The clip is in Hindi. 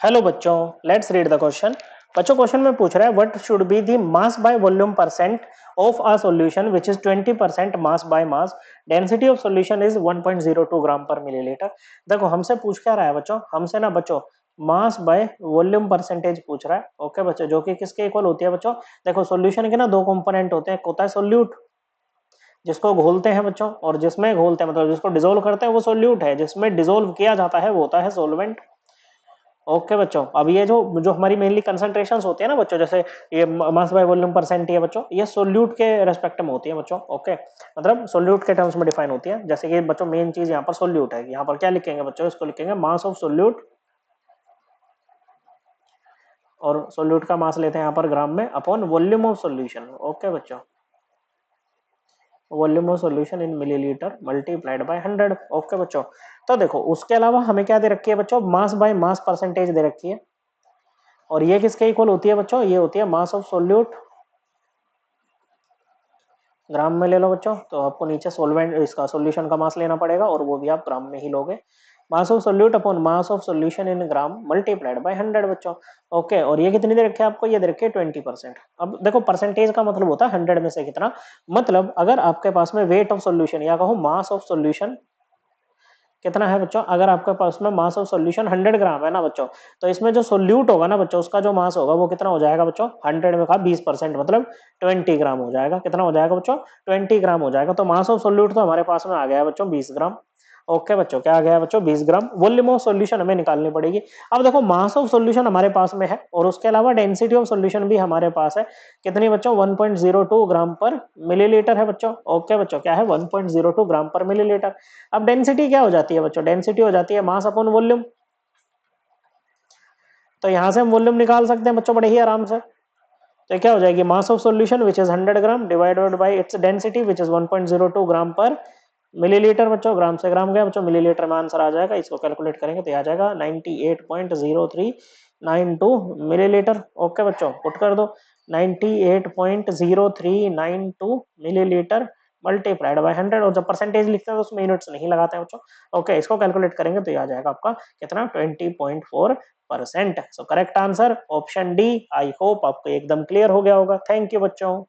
हेलो बच्चों, लेट्स रीड द क्वेश्चन। बच्चों क्वेश्चन में पूछ रहा है what should be the mass by volume percent of a solution which is 20% mass by mass, density of solution is 1.02 ग्राम पर मिलीलीटर। देखो हमसे पूछ क्या रहा है बच्चों, हमसे ना बच्चों मास बाय वॉल्यूम परसेंटेज पूछ रहा है। ओके बच्चों, जो कि किसके इक्वल होती है बच्चों। देखो सॉल्यूशन के ना दो कंपोनेंट होते हैं, एक होता है सोल्यूट जिसको घोलते हैं बच्चों, और जिसमें घोलते हैं मतलब जिसको डिसोल्व करते हैं वो सोल्यूट है, जिसमें डिसोल्व किया जाता है वो होता है सोलवेंट। ओके बच्चों, अब ये जो जो हमारी मेनली कंसंट्रेशंस होती है ना बच्चों, जैसे ये मास बाय वॉल्यूम परसेंट है बच्चों, ये सोल्यूट के रेस्पेक्ट में होती है बच्चों। ओके, मतलब सोल्यूट के टर्म्स में डिफाइन होती है। जैसे कि बच्चों मेन चीज यहाँ पर सोल्यूट है, यहाँ पर क्या लिखेंगे बच्चों, इसको लिखेंगे मास ऑफ सोल्यूट, और सोल्यूट का मास लेते हैं यहाँ पर ग्राम में upon volume of solution. Okay बच्चों, volume of solution in millilitre multiplied by 100। Okay बच्चों, तो देखो उसके अलावा हमें क्या दे रखी है बच्चों, मास बाय मास परसेंटेज दे रखी है, और ये किसके इक्वल होती है बच्चों, ये होती है मास ऑफ सोल्यूट ग्राम में ले लो बच्चों। तो आपको नीचे सोलवेंट इसका सॉल्यूशन का मास लेना पड़ेगा, और वो भी आप ग्राम में ही लोगे। मास of solute upon mass of solution in gram multiplied by 100 बच्चों। ओके, और ये कितनी दे रखी है आपको, ये दे रखी है 20%। अब देखो परसेंटेज का मतलब होता है 100 में से कितना, मतलब अगर आपके पास में वेट ऑफ सॉल्यूशन या कहो मास ऑफ सॉल्यूशन कितना है बच्चों, अगर आपके पास में मास ऑफ सॉल्यूशन 100 ग्राम है ना बच्चों, तो इसमें जो सोल्यूट होगा ना बच्चों, उसका जो मास होगा वो कितना हो जाएगा बच्चों, 100 में का 20% मतलब 20 ग्राम हो जाएगा। कितना हो जाएगा बच्चों, 20 ग्राम हो जाएगा। तो मास ऑफ सोल्यूट तो हमारे पास में आ गया है बच्चों 20 ग्राम। ओके बच्चों, क्या आ गया है बच्चों, 20 ग्राम। वॉल्यूम ऑफ सॉल्यूशन हमें निकालनी पड़ेगी। अब देखो मास ऑफ सॉल्यूशन हमारे पास में है, और उसके अलावा डेंसिटी ऑफ सॉल्यूशन भी हमारे पास है। कितनी बच्चों, 1.02 ग्राम पर मिलीलीटर है बच्चों। ओके बच्चों, क्या है, 1.02 ग्राम पर मिलीलीटर। अब डेंसिटी क्या हो जाती है बच्चों, डेंसिटी हो जाती है मास अपॉन वॉल्यूम। तो यहां से हम वॉल्यूम निकाल सकते हैं बच्चों बड़े ही आराम से। तो क्या हो जाएगी, mass of solution which is 100 gram divided by its density which is 1.02 ग्राम पर मिलीलीटर बच्चों। ग्राम से ग्राम गया बच्चों, मिलीलीटर में आंसर आ जाएगा। इसको कैलकुलेट करेंगे तो आ जाएगा 98.0392 मिलीलीटर। ओके बच्चों, पुट कर दो 98.0392 मिलीलीटर मल्टीप्लाइड बाय 100, और जब परसेंटेज लिखते हैं तो उसमें यूनिट्स नहीं लगाते हैं बच्चों। ओके, इसको कैलकुलेट करेंगे तो आ जाएगा आपका कितना, 20.4%। So correct answer option D. I hope आपको एकदम क्लियर हो गया होगा। थैंक यू बच्चों।